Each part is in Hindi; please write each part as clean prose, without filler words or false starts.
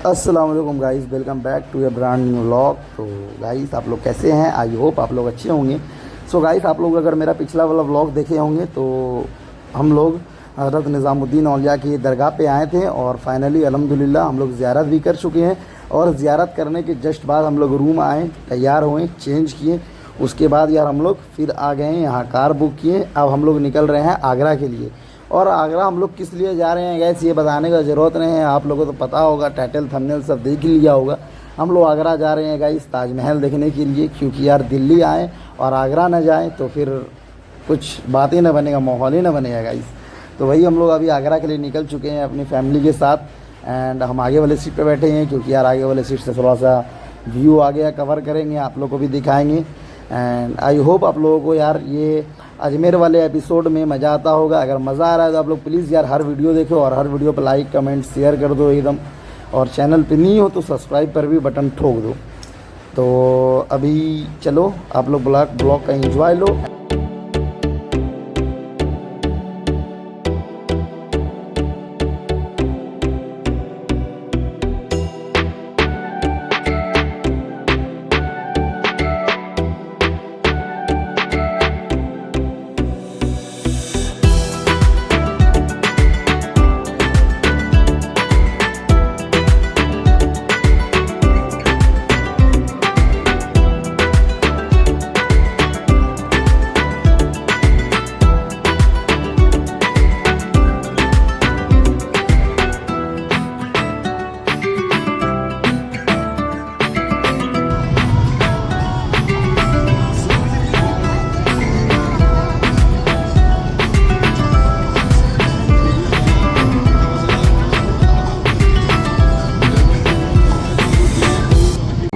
अस्सलाम वालेकुम guys, welcome back to a brand new vlog. तो गाइस आप लोग कैसे हैं? आई होप आप लोग अच्छे होंगे। सो गाइस आप लोग अगर मेरा पिछला वाला व्लॉग देखे होंगे तो हम लोग हज़रत निज़ामुद्दीन औलिया की दरगाह पे आए थे और फाइनली अल्हम्दुलिल्लाह हम लोग ज़ियारत भी कर चुके हैं। और ज़ियारत करने के जस्ट बाद हम लोग रूम आए, तैयार हुए, चेंज किए। उसके बाद यार हम लोग फिर आ गए हैं, यहाँ कार बुक किए। अब हम लोग निकल रहे हैं आगरा के लिए। और आगरा हम लोग किस लिए जा रहे हैं गैस, ये बताने का ज़रूरत नहीं है, आप लोगों को तो पता होगा, टाइटल थंबनेल सब देख ही लिया होगा। हम लोग आगरा जा रहे हैं गाइस ताजमहल देखने के लिए, क्योंकि यार दिल्ली आए और आगरा ना जाए तो फिर कुछ बात ही ना बनेगा, माहौल ही ना बनेगा गाइस। तो वही हम लोग अभी आगरा के लिए निकल चुके हैं अपनी फैमिली के साथ। एंड हम आगे वाले सीट पे बैठे हैं, क्योंकि यार आगे वाले सीट से थोड़ा सा व्यू आ गया, कवर करेंगे, आप लोग को भी दिखाएंगे। एंड आई होप आप लोगों को यार ये अजमेर वाले एपिसोड में मज़ा आता होगा। अगर मज़ा आ रहा है तो आप लोग प्लीज़ यार हर वीडियो देखो और हर वीडियो पर लाइक कमेंट शेयर कर दो एकदम। और चैनल पे नहीं हो तो सब्सक्राइब पर भी बटन ठोक दो। तो अभी चलो आप लोग ब्लॉग का एंजॉय लो।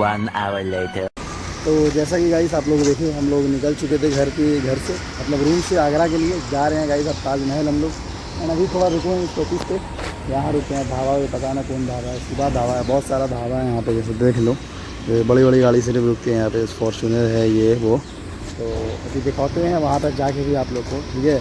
One hour later. तो जैसा कि गाइस आप लोग देखें, हम लोग निकल चुके थे घर से, मतलब रूम से आगरा के लिए जा रहे हैं गाइस अब ताजमहल हम लोग। एंड अभी थोड़ा रुके हैं इस टॉपिक पे, यहाँ रुके हैं। ढाबा पे पता ना कौन ढाबा है, सुबह ढाबा है, बहुत सारा ढाबा है यहाँ पे, जैसे देख लो। तो बड़ी बड़ी गाड़ी सिर्फ रुकती हैं यहाँ पे, फॉर्चूनर है ये वो। तो अभी दिखाते हैं वहाँ तक जाके भी आप लोग को, ठीक है।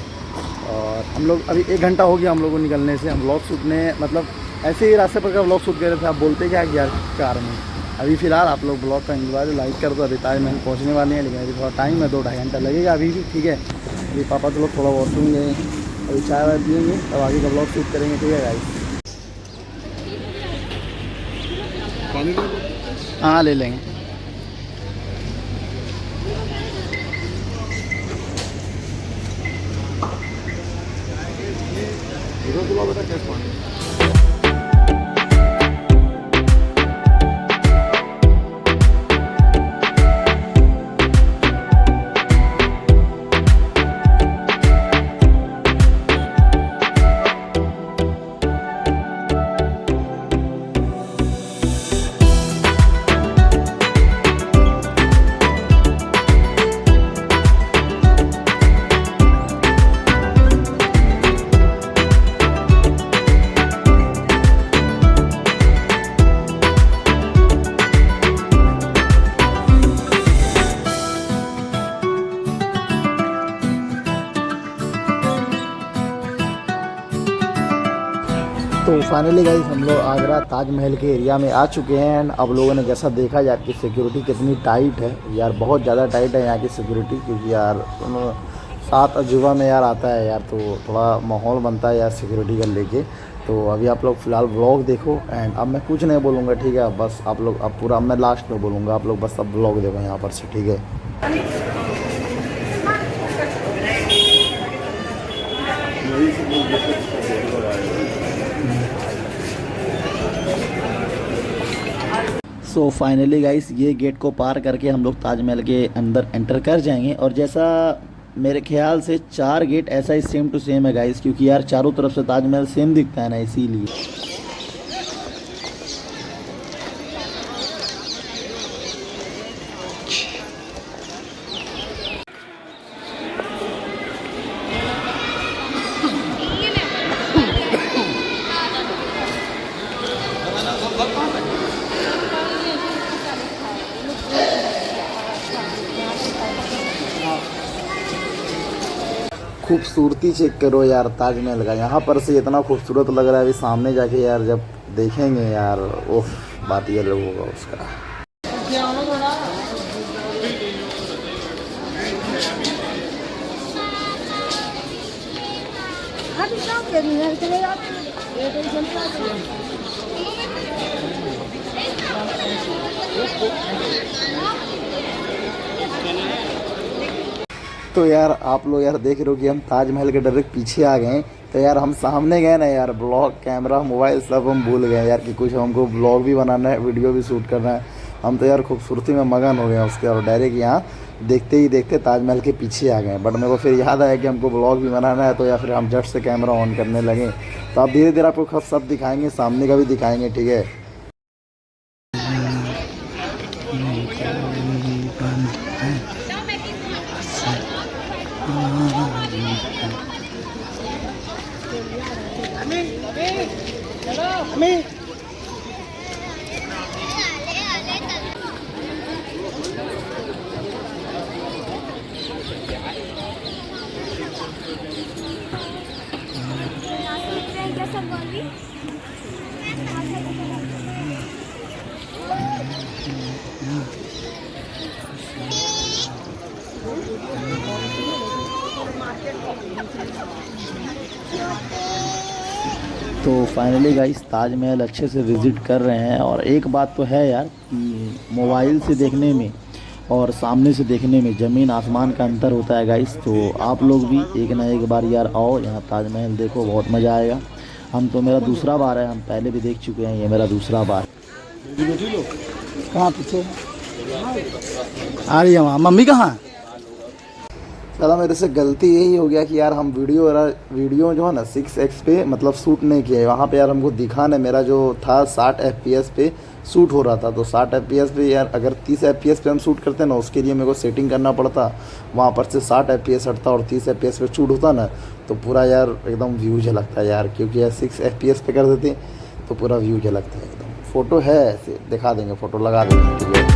और हम लोग अभी 1 घंटा हो गया हम लोग को निकलने से। हम व्लॉग शूटने मतलब ऐसे ही रास्ते पर का व्लॉग शूट कर रहे थे। आप बोलते क्या यार कार में। अभी फ़िलहाल आप लोग ब्लॉग का एंजॉय लाइक कर दो। अभी ताजमहल पहुँचने वाले हैं, लेकिन अभी थोड़ा टाइम है, 2-2.5 घंटा लगेगा अभी भी, ठीक है। अभी पापा तो लोग थोड़ा वॉशरूम गए, अभी चाय वाय पियेंगे, तब आगे का ब्लॉग शूट करेंगे, ठीक है गाइस। हाँ ले लेंगे। तो फाइनली गाइस हम लोग आगरा ताजमहल के एरिया में आ चुके हैं। एंड अब लोगों ने जैसा देखा यार कि सिक्योरिटी कितनी टाइट है यार, बहुत ज़्यादा टाइट है यहाँ की सिक्योरिटी। क्योंकि यार 7 अजूबा में यार आता है यार, तो थोड़ा माहौल बनता है यार सिक्योरिटी का लेके। तो अभी आप लोग फ़िलहाल व्लॉग देखो। एंड अब मैं कुछ नहीं बोलूँगा, ठीक है। बस आप लोग अब पूरा मैं लास्ट में बोलूँगा, आप लोग बस अब व्लॉग देखो यहाँ पर से, ठीक है। सो फाइनली गाइस ये गेट को पार करके हम लोग ताजमहल के अंदर एंटर कर जाएंगे। और जैसा मेरे ख्याल से 4 गेट ऐसा ही सेम टू सेम है गाइस, क्योंकि यार चारों तरफ से ताजमहल सेम दिखता है ना, इसीलिए। खूबसूरती चेक करो यार ताजमहल का। यहाँ पर से इतना खूबसूरत लग रहा है, अभी सामने जाके यार जब देखेंगे यार ओह बात ही अलग होगा उसका। तो यार आप लोग यार देख रहे हो कि हम ताजमहल के डायरेक्ट पीछे आ गए। तो यार हम सामने गए ना यार, ब्लॉग कैमरा मोबाइल सब हम भूल गए यार कि कुछ हमको ब्लॉग भी बनाना है, वीडियो भी शूट करना है। हम तो यार खूबसूरती में मगन हो गए उसके, और डायरेक्ट यहाँ देखते ही देखते ताजमहल के पीछे आ गए। बट मेरे को फिर याद आया कि हमको ब्लॉग भी बनाना है, तो या फिर हम झट से कैमरा ऑन करने लगे। तो आप धीरे धीरे आपको सब दिखाएंगे, सामने का भी दिखाएंगे, ठीक है। तो फाइनली गाइस ताजमहल अच्छे से विज़िट कर रहे हैं। और एक बात तो है यार कि मोबाइल से देखने में और सामने से देखने में ज़मीन आसमान का अंतर होता है गाइस। तो आप लोग भी एक ना एक बार यार आओ यहाँ ताजमहल देखो, बहुत मज़ा आएगा। हम तो मेरा दूसरा बार है, हम पहले भी देख चुके हैं, ये मेरा दूसरा बार। कहाँ पीछे आ रही है वहाँ, मम्मी कहाँ? चला मेरे से गलती यही हो गया कि यार हम वीडियो जो है ना 6x पे मतलब शूट नहीं किया। वहाँ पे यार हमको दिखाना, मेरा जो था 60 FPS पे शूट हो रहा था। तो 60 FPS पे यार अगर 30 FPS पे हम शूट करते ना, उसके लिए मेरे को सेटिंग करना पड़ता। वहाँ पर से 60 FPS हटता और 30 FPS पे शूट होता ना, तो पूरा यार एकदम व्यू झलकता है यार। क्योंकि यार 6 FPS पे कर देते तो पूरा व्यू झलकता है एकदम। फ़ोटो है ऐसे दिखा देंगे, फ़ोटो लगा देंगे, ठीक है।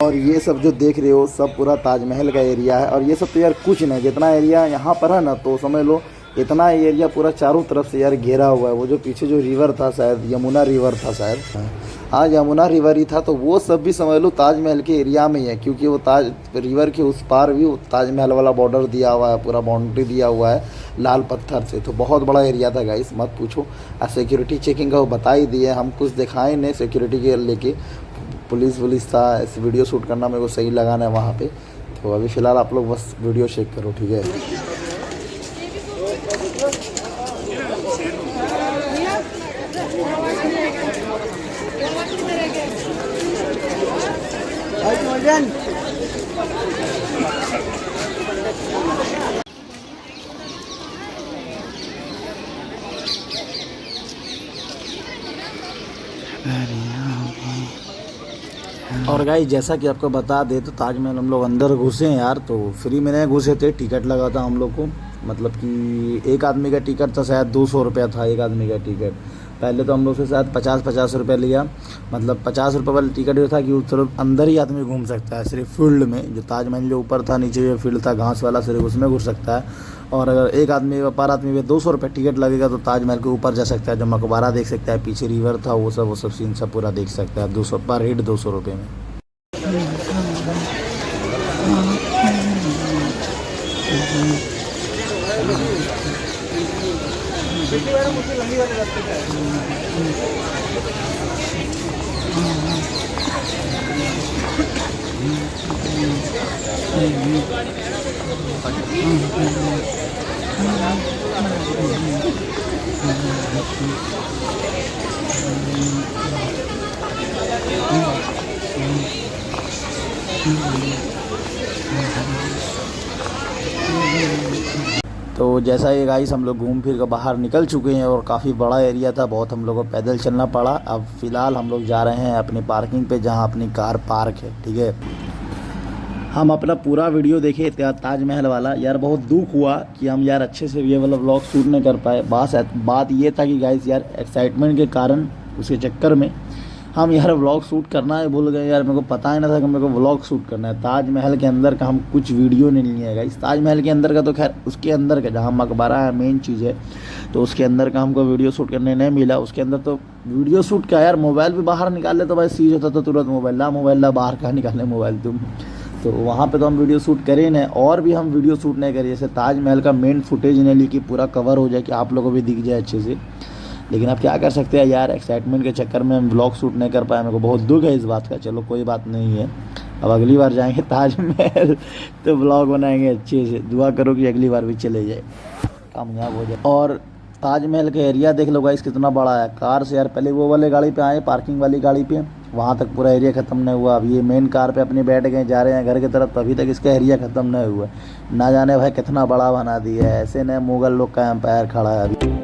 और ये सब जो देख रहे हो सब पूरा ताजमहल का एरिया है। और ये सब तो यार कुछ नहीं, जितना एरिया यहाँ पर है ना, तो समझ लो इतना एरिया पूरा चारों तरफ से यार घेरा हुआ है। वो जो पीछे जो रिवर था शायद यमुना रिवर था शायद, हाँ यमुना रिवर ही था। तो वो सब भी समझ लो ताजमहल के एरिया में ही है, क्योंकि वो ताज रिवर के उस पार भी ताजमहल वाला बॉर्डर दिया हुआ है, पूरा बाउंड्री दिया हुआ है लाल पत्थर से। तो बहुत बड़ा एरिया था गाइस, मत पूछो। सिक्योरिटी चेकिंग का वो बता ही दिए, हम कुछ दिखाए नहीं सिक्योरिटी के लेके। पुलिस था, ऐसे वीडियो शूट करना मेरे को सही लगाना है वहाँ पे। तो अभी फ़िलहाल आप लोग बस वीडियो चेक करो, ठीक है। और गाइस जैसा कि आपको बता दे तो ताजमहल हम लोग अंदर घुसे हैं यार, तो फ्री में नहीं घुसे थे, टिकट लगा था हम लोग को। मतलब कि एक आदमी का टिकट था शायद 200 रुपया था एक आदमी का टिकट। पहले तो हम लोग से शायद 50 रुपये लिया। मतलब 50 रुपये वाला टिकट जो था कि उस तरफ अंदर ही आदमी घूम सकता है, सिर्फ फील्ड में। जो ताजमहल जो ऊपर था, नीचे जो फील्ड था घास वाला, सिर्फ उसमें घुस सकता है। और अगर एक आदमी पर आदमी पे 200 रुपये टिकट लगेगा तो ताजमहल के ऊपर जा सकता है, जो मकबरा देख सकता है, पीछे रिवर था, वो सब सीन सब पूरा देख सकता है 200 पर हेड 200 रुपये में। तो जैसा ये गाइस हम लोग घूम फिर कर बाहर निकल चुके हैं और काफ़ी बड़ा एरिया था, बहुत हम लोग को पैदल चलना पड़ा। अब फ़िलहाल हम लोग जा रहे हैं अपनी पार्किंग पे, जहां अपनी कार पार्क है, ठीक है। हम अपना पूरा वीडियो देखे ताजमहल वाला यार, बहुत दुख हुआ कि हम यार अच्छे से ये वाला व्लॉग शूट नहीं कर पाए। बात ये था कि गाइस यार एक्साइटमेंट के कारण उसके चक्कर में हम यार व्लॉग शूट करना ही भूल गए यार। मेरे को पता ही ना था कि मेरे को व्लॉग शूट करना है। ताजमहल के अंदर का हम कुछ वीडियो नहीं लिए गाइस। ताजमहल के अंदर का तो खैर उसके अंदर का जहाँ मकबरा है मेन चीज़ है, तो उसके अंदर का हमको वीडियो शूट करने नहीं मिला। उसके अंदर तो वीडियो शूट का यार मोबाइल भी बाहर निकाल ले तो भाई सीज होता तो तुरंत मोबाइल ला बाहर कहाँ निकाले मोबाइल तुम। तो वहाँ पे तो हम वीडियो शूट करें नहीं, और भी हम वीडियो शूट नहीं करें। जैसे ताजमहल का मेन फुटेज नहीं ली कि पूरा कवर हो जाए कि आप लोगों को भी दिख जाए अच्छे से। लेकिन अब क्या कर सकते हैं यार, एक्साइटमेंट के चक्कर में हम व्लॉग शूट नहीं कर पाए। मेरे को बहुत दुख है इस बात का। चलो कोई बात नहीं है, अब अगली बार जाएंगे ताजमहल तो व्लॉग बनाएंगे अच्छे से। दुआ करो कि अगली बार भी चले जाए, कामयाब हो जाए। और ताजमहल का एरिया देख लो गाइस कितना बड़ा है। कार से यार पहले वो वाले गाड़ी पे आए, पार्किंग वाली गाड़ी पे, वहाँ तक पूरा एरिया ख़त्म नहीं हुआ। अब ये मेन कार पे अपने बैठ गए, जा रहे हैं घर की तरफ, तो अभी तक इसका एरिया ख़त्म नहीं हुआ। ना जाने भाई कितना बड़ा बना दिया है। ऐसे नहीं मुग़ल लोग का एम्पायर खड़ा है अभी।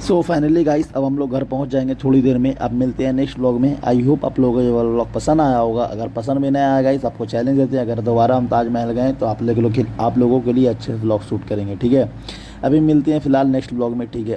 सो फाइनली गाइस अब हम लोग घर पहुंच जाएंगे थोड़ी देर में। अब मिलते हैं नेक्स्ट व्लॉग में। आई होप आप लोगों को ये वाला व्लॉग पसंद आया होगा। अगर पसंद भी नहीं आया गाइस, आपको चैलेंज देते हैं, अगर दोबारा हम ताजमहल गए तो आप लोगों के लिए अच्छे व्लॉग शूट करेंगे, ठीक है। अभी मिलते हैं फिलहाल नेक्स्ट व्लॉग में, ठीक है।